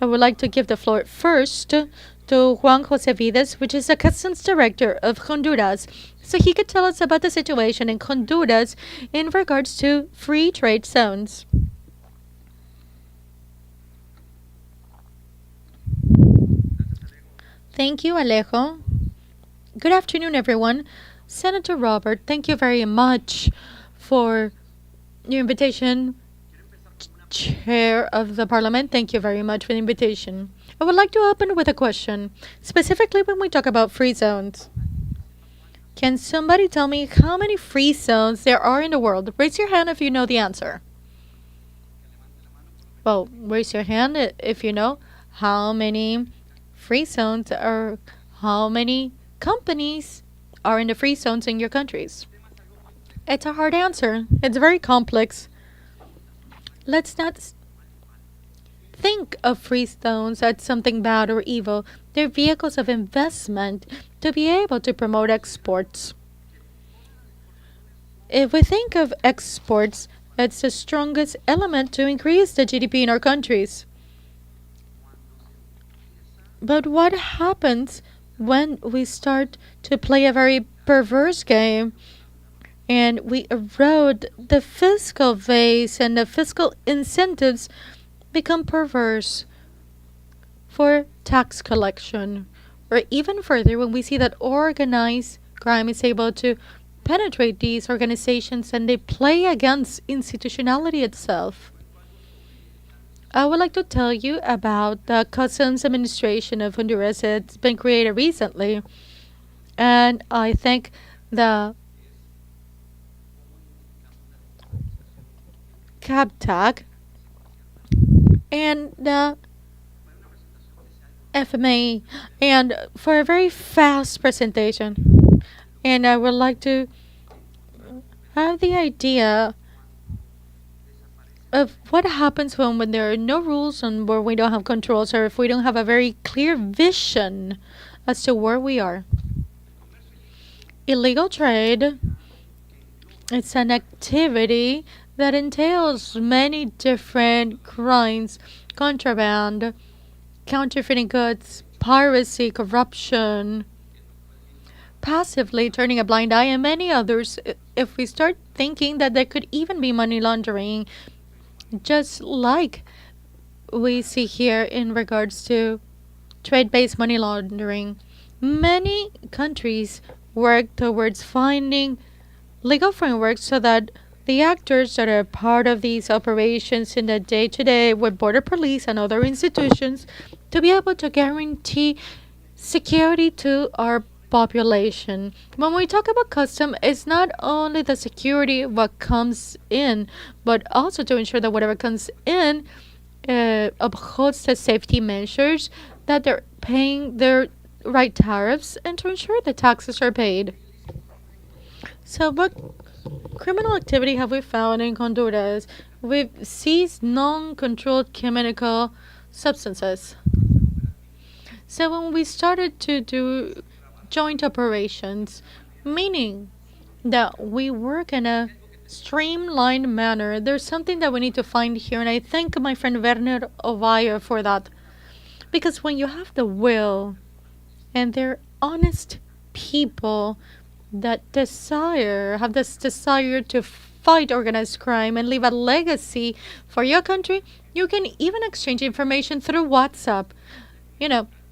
I would like to give the floor first to Juan Jose Vides, which is the Customs Director of Honduras, so he could tell us about the situation in Honduras in regards to free trade zones. Thank you, Alejo. Good afternoon, everyone. Senator Robert, thank you very much for your invitation. Chair of the Parliament, thank you very much for the invitation. I would like to open with a question, specifically when we talk about free zones. Can somebody tell me how many free zones there are in the world? Raise your hand if you know the answer. Well, raise your hand if you know how many free zones or how many companies are in the free zones in your countries. It's a hard answer. It's very complex. Let's not think of free zones as something bad or evil. They're vehicles of investment to be able to promote exports. If we think of exports, it's the strongest element to increase the GDP in our countries. But what happens when we start to play a very perverse game and we erode the fiscal base and the fiscal incentives become perverse for tax collection? Or even further, when we see that organized crime is able to penetrate these organizations and they play against institutionality itself. I would like to tell you about the Customs Administration of Honduras. It's been created recently, and I think the CABTAG and the FMA, and for a very fast presentation. And I would like to have the idea of what happens when there are no rules and where we don't have controls, or if we don't have a very clear vision as to where we are. Illegal trade, it's an activity that entails many different crimes: contraband, counterfeiting goods, piracy, corruption, passively turning a blind eye, and many others. If we start thinking that there could even be money laundering, just like we see here in regards to trade-based money laundering, many countries work towards finding legal frameworks so that the actors that are part of these operations in the day-to-day with border police and other institutions to be able to guarantee security to our population. When we talk about custom, it's not only the security of what comes in, but also to ensure that whatever comes in upholds the safety measures, that they're paying their right tariffs, and to ensure the taxes are paid. So what criminal activity have we found in Honduras? We've seized non-controlled chemical substances. So when we started to do joint operations, meaning that we work in a streamlined manner, there's something that we need to find here, and I thank my friend Werner Ovalle for that. Because when you have the will and they're honest people that have this desire to fight organized crime and leave a legacy for your country, you can even exchange information through WhatsApp.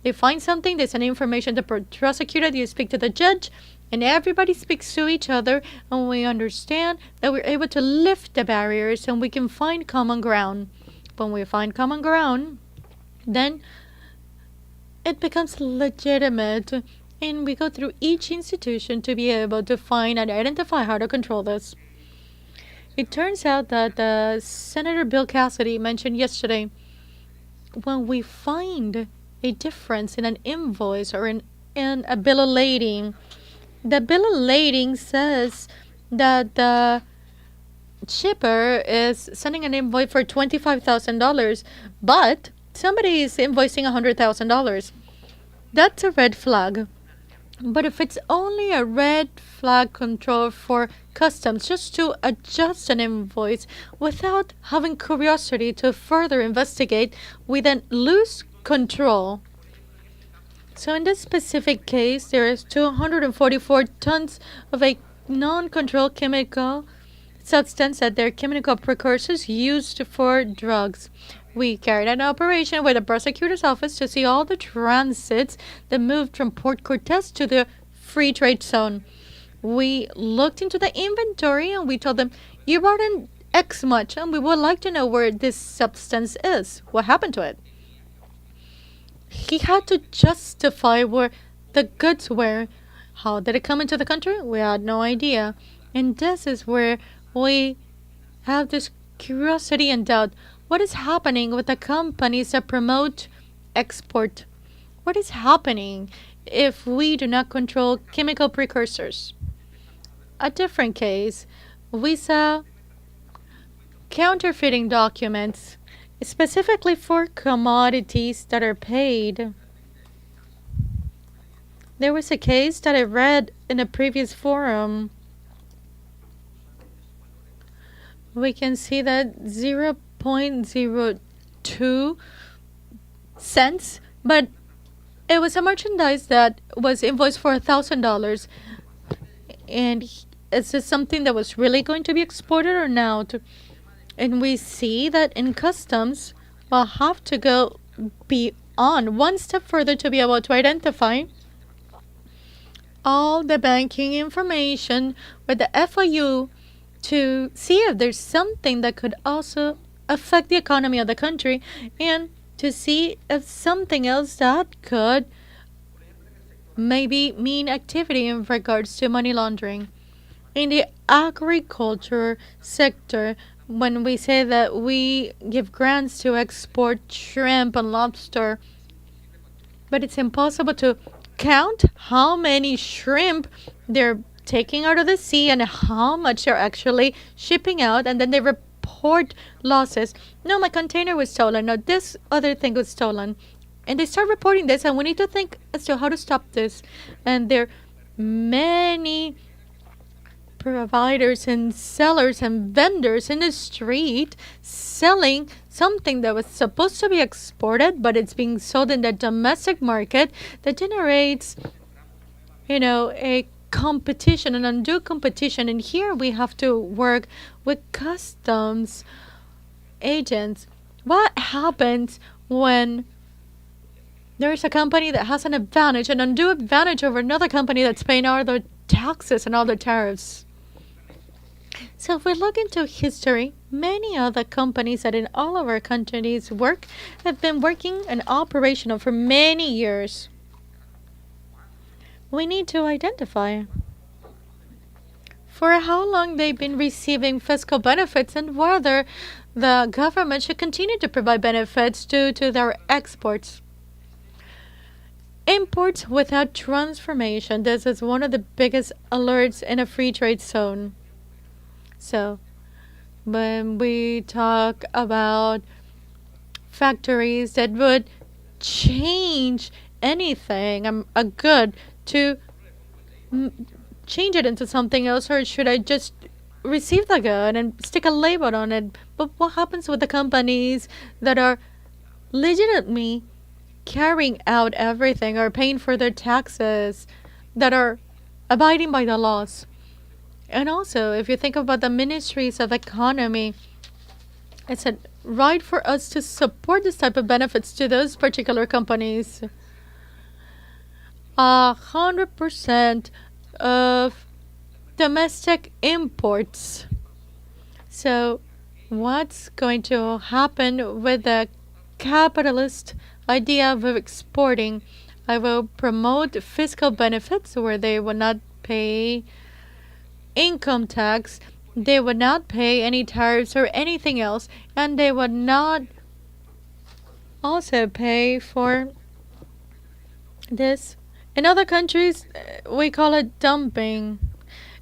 They find something, they send information to the prosecutor, you speak to the judge, and everybody speaks to each other, and we understand that we're able to lift the barriers and we can find common ground. When we find common ground, then it becomes legitimate, and we go through each institution to be able to find and identify how to control this. It turns out that Senator Bill Cassidy mentioned yesterday, when we find a difference in an invoice or in a bill of lading, the bill of lading says that the shipper is sending an invoice for $25,000, but somebody is invoicing $100,000. That's a red flag. But if it's only a red flag control for customs just to adjust an invoice without having curiosity to further investigate, we then lose control. So in this specific case, there is 244 tons of a non-controlled chemical substance that they're chemical precursors used for drugs. We carried an operation with the prosecutor's office to see all the transits that moved from Port Cortez to the free trade zone. We looked into the inventory and we told them, you brought in X much and we would like to know where this substance is. What happened to it? He had to justify where the goods were. How did it come into the country? We had no idea. And this is where we have this curiosity and doubt. What is happening with the companies that promote export? What is happening if we do not control chemical precursors? A different case, we saw counterfeiting documents specifically for commodities that are paid. There was a case that I read in a previous forum. We can see that 0.02 cents, but it was a merchandise that was invoiced for $1,000. And is this something that was really going to be exported or not? And we see that in customs, we'll have to go beyond one step further to be able to identify all the banking information with the FIU to see if there's something that could also affect the economy of the country and to see if something else that could maybe mean activity in regards to money laundering. In the agriculture sector, when we say that we give grants to export shrimp and lobster, but it's impossible to count how many shrimp they're taking out of the sea and how much they're actually shipping out, and then they report losses. No, my container was stolen. No, this other thing was stolen. And they start reporting this, and we need to think as to how to stop this. And there are many providers and sellers and vendors in the street selling something that was supposed to be exported, but it's being sold in the domestic market that generates, a competition, an undue competition. And here we have to work with customs agents. What happens when there's a company that has an advantage, an undue advantage over another company that's paying all the taxes and all the tariffs? So if we look into history, many other companies that in all of our countries work have been working and operational for many years. We need to identify for how long they've been receiving fiscal benefits and whether the government should continue to provide benefits due to their exports. Imports without transformation. This is one of the biggest alerts in a free trade zone. So, when we talk about factories that would change anything, a good, to change it into something else, or should I just receive the good and stick a label on it? But what happens with the companies that are legitimately carrying out everything or paying for their taxes, that are abiding by the laws? And also, if you think about the ministries of economy, it's a right for us to support this type of benefits to those particular companies. 100% of domestic imports. So, what's going to happen with the capitalist idea of exporting? I will promote fiscal benefits where they will not pay income tax, they would not pay any tariffs or anything else, and they would not also pay for this. In other countries, we call it dumping,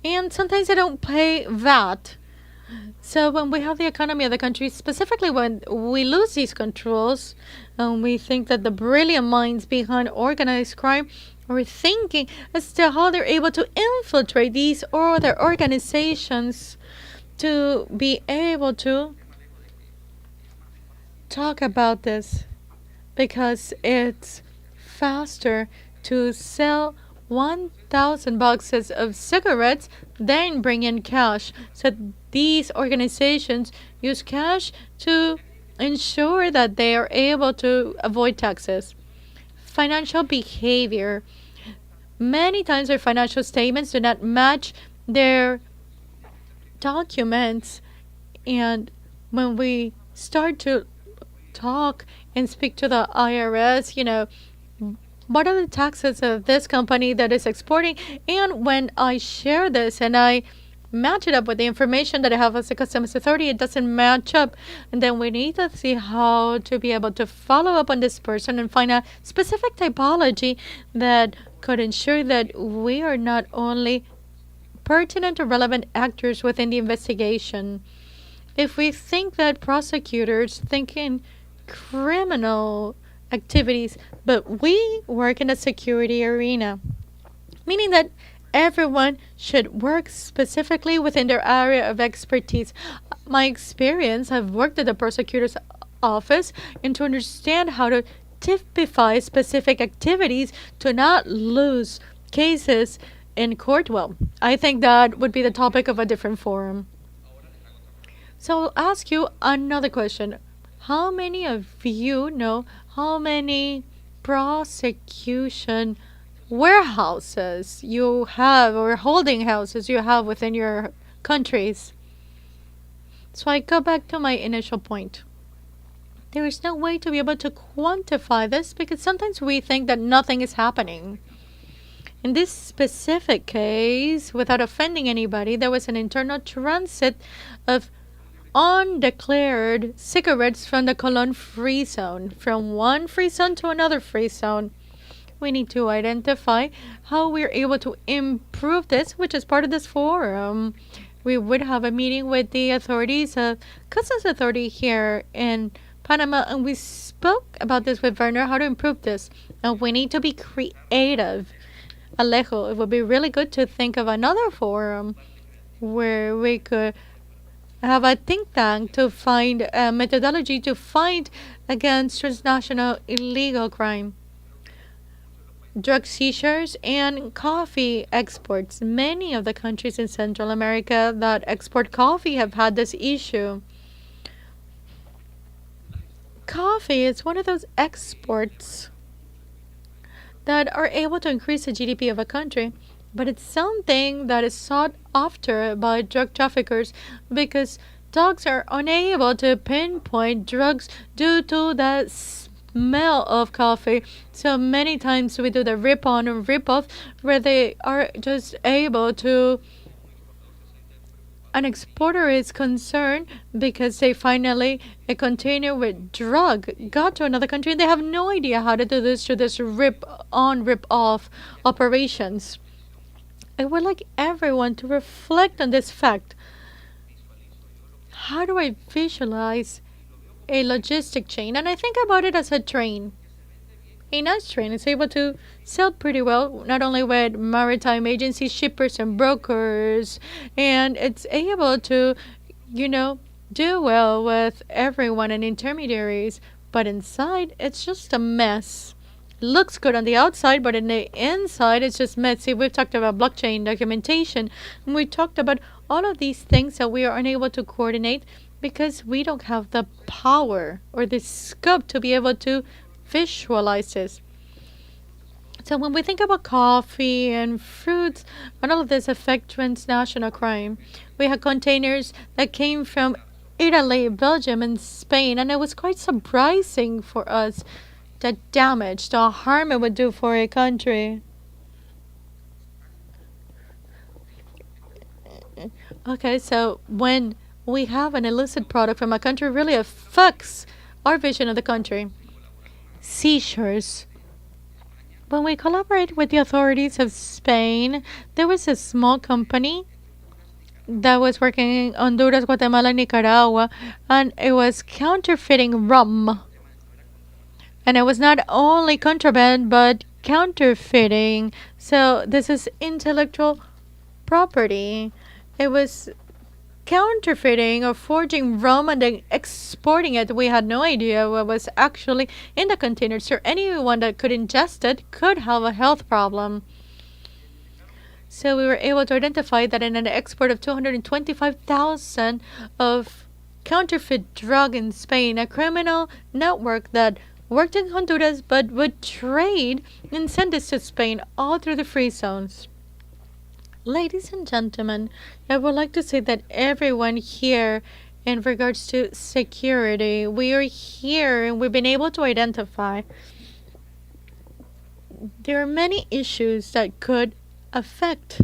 and sometimes they don't pay VAT. So when we have the economy of the country, specifically when we lose these controls, and we think that the brilliant minds behind organized crime or thinking as to how they're able to infiltrate these other organizations to be able to talk about this, because it's faster to sell 1,000 boxes of cigarettes than bring in cash. So these organizations use cash to ensure that they are able to avoid taxes. Financial behavior. Many times their financial statements do not match their documents, and when we start to talk and speak to the IRS, what are the taxes of this company that is exporting? And when I share this and I match it up with the information that I have as a customs authority, it doesn't match up. And then we need to see how to be able to follow up on this person and find a specific typology that could ensure that we are not only pertinent or relevant actors within the investigation. If we think that prosecutors think in criminal activities, but we work in a security arena, meaning that everyone should work specifically within their area of expertise. My experience, I've worked at the prosecutor's office and to understand how to typify specific activities to not lose cases in court. Well, I think that would be the topic of a different forum. So I'll ask you another question. How many of you know how many prosecution warehouses you have or holding houses you have within your countries? So I go back to my initial point. There is no way to be able to quantify this because sometimes we think that nothing is happening. In this specific case, without offending anybody, there was an internal transit of undeclared cigarettes from the Colon free zone, from one free zone to another free zone. We need to identify how we're able to improve this, which is part of this forum. We would have a meeting with the authorities, Customs Authority here in Panama, and we spoke about this with Werner, how to improve this. And we need to be creative. Alejo, it would be really good to think of another forum where we could have a think tank to find a methodology to fight against transnational illegal crime. Drug seizures and coffee exports. Many of the countries in Central America that export coffee have had this issue. Coffee is one of those exports that are able to increase the GDP of a country, but it's something that is sought after by drug traffickers because dogs are unable to pinpoint drugs due to the smell of coffee. So many times we do the rip on or rip off where they are just able to. An exporter is concerned because they finally a container with drug got to another country and they have no idea how to do this through this rip on rip off operations. I would like everyone to reflect on this fact. How do I visualize a logistic chain? And I think about it as a train. A nice train is able to sell pretty well, not only with maritime agencies, shippers, and brokers, and it's able to, do well with everyone and intermediaries. But inside, it's just a mess. Looks good on the outside, but in the inside, it's just messy. We've talked about blockchain documentation, and we talked about all of these things that we are unable to coordinate because we don't have the power or the scope to be able to visualize this. So when we think about coffee and fruits, and all of this affect transnational crime. We have containers that came from Italy, Belgium, and Spain, and it was quite surprising for us the damage, the harm it would do for a country. Okay, so when we have an illicit product from a country, it really affects our vision of the country. Seizures. When we collaborate with the authorities of Spain, there was a small company that was working in Honduras, Guatemala, and Nicaragua, and it was counterfeiting rum. And it was not only contraband, but counterfeiting. So this is intellectual property. It was counterfeiting or forging rum and then exporting it. We had no idea what was actually in the containers. So anyone that could ingest it could have a health problem. So we were able to identify that in an export of 225,000 of counterfeit drug in Spain, a criminal network that worked in Honduras but would trade and send this to Spain all through the free zones. Ladies and gentlemen, I would like to say that everyone here, in regards to security, we are here and we've been able to identify there are many issues that could affect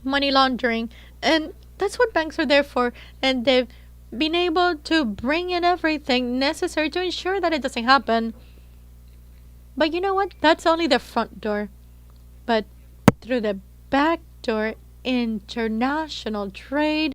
money laundering, and that's what banks are there for, and they've been able to bring in everything necessary to ensure that it doesn't happen. But you know what? That's only the front door. But through the back door, international trade